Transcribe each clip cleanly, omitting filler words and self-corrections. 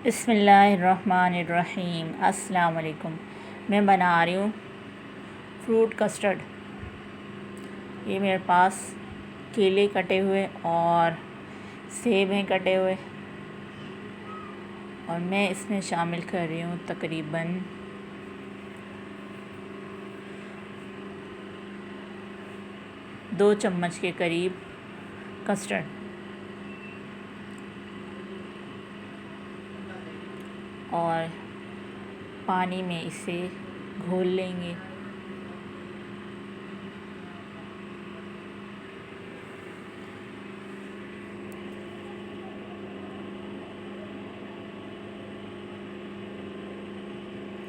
बिस्मिल्लाहिर्रहमानिर्रहीम। अस्सलाम वालेकुम। मैं बना रही हूँ फ्रूट कस्टर्ड। ये मेरे पास केले कटे हुए और सेब हैं कटे हुए, और मैं इसमें शामिल कर रही हूँ तकरीबन 2 चम्मच के करीब कस्टर्ड, और पानी में इसे घोल लेंगे।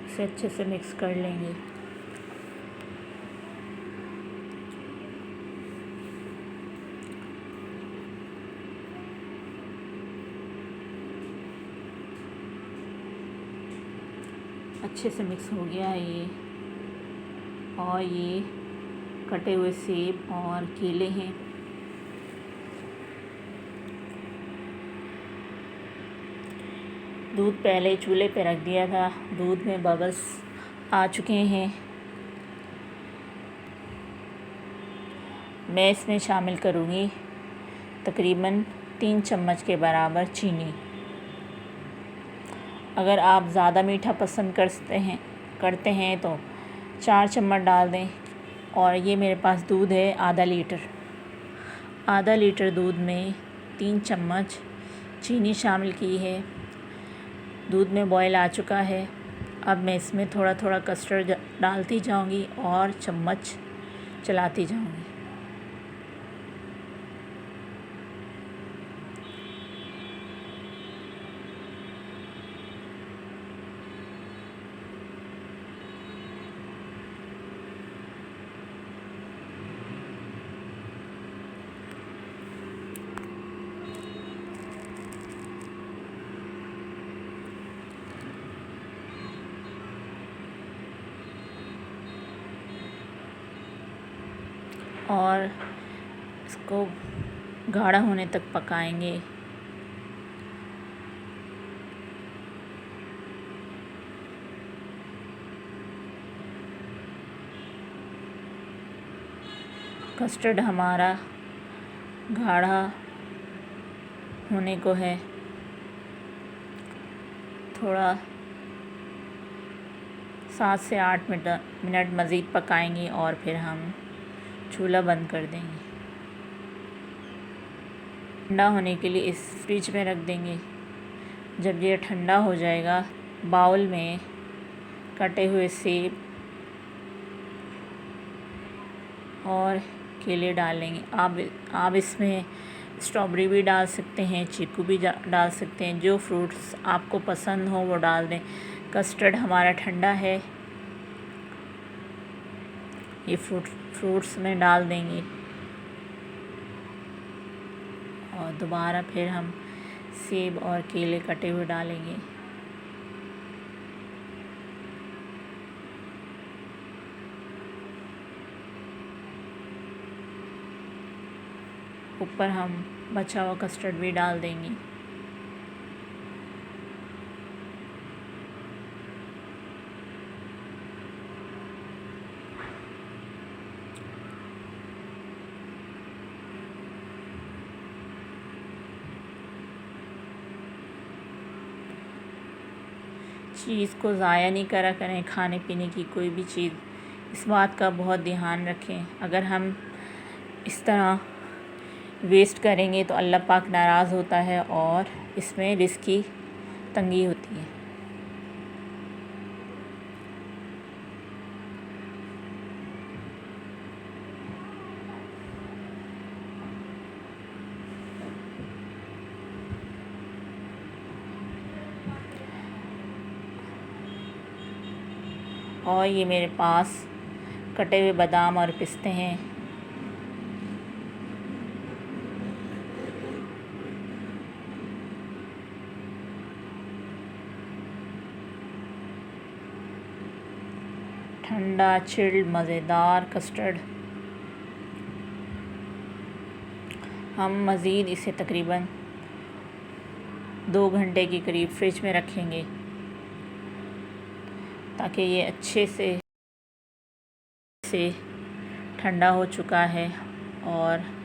इसे अच्छे से मिक्स कर लेंगे। अच्छे से मिक्स हो गया है ये, और ये कटे हुए सेब और केले हैं। दूध पहले चूल्हे पे रख दिया था, दूध में बबल्स आ चुके हैं। मैं इसमें शामिल करूँगी तकरीबन 3 चम्मच के बराबर चीनी। अगर आप ज़्यादा मीठा पसंद करते हैं तो 4 चम्मच डाल दें। और ये मेरे पास दूध है आधा लीटर दूध में 3 चम्मच चीनी शामिल की है। दूध में बॉयल आ चुका है। अब मैं इसमें थोड़ा थोड़ा कस्टर्ड डालती जाऊंगी और चम्मच चलाती जाऊंगी। और इसको गाढ़ा होने तक पकाएंगे। कस्टर्ड हमारा गाढ़ा होने को है। थोड़ा 7 से 8 मिनट मज़ीद पकाएंगे और फिर हम चूल्हा बंद कर देंगे। ठंडा होने के लिए इस फ्रिज में रख देंगे। जब ये ठंडा हो जाएगा, बाउल में कटे हुए सेब और केले डालेंगे। आप इसमें स्ट्रॉबेरी भी डाल सकते हैं, चीकू भी डाल सकते हैं। जो फ्रूट्स आपको पसंद हो वो डाल दें। कस्टर्ड हमारा ठंडा है, ये फ्रूट्स में डाल देंगे, और दोबारा फिर हम सेब और केले कटे हुए डालेंगे। ऊपर हम बचा हुआ कस्टर्ड भी डाल देंगे। चीज़ को ज़ाया नहीं करा करें, खाने पीने की कोई भी चीज़, इस बात का बहुत ध्यान रखें। अगर हम इस तरह वेस्ट करेंगे तो अल्लाह पाक नाराज़ होता है और इसमें रिज़्क़ की तंगी होती है। और ये मेरे पास कटे हुए बादाम और पिस्ते हैं। ठंडा चिल्ड मज़ेदार कस्टर्ड। हम मज़ीद इसे तकरीबन 2 घंटे के करीब फ्रिज में रखेंगे ताकि ये अच्छे से ठंडा हो चुका है और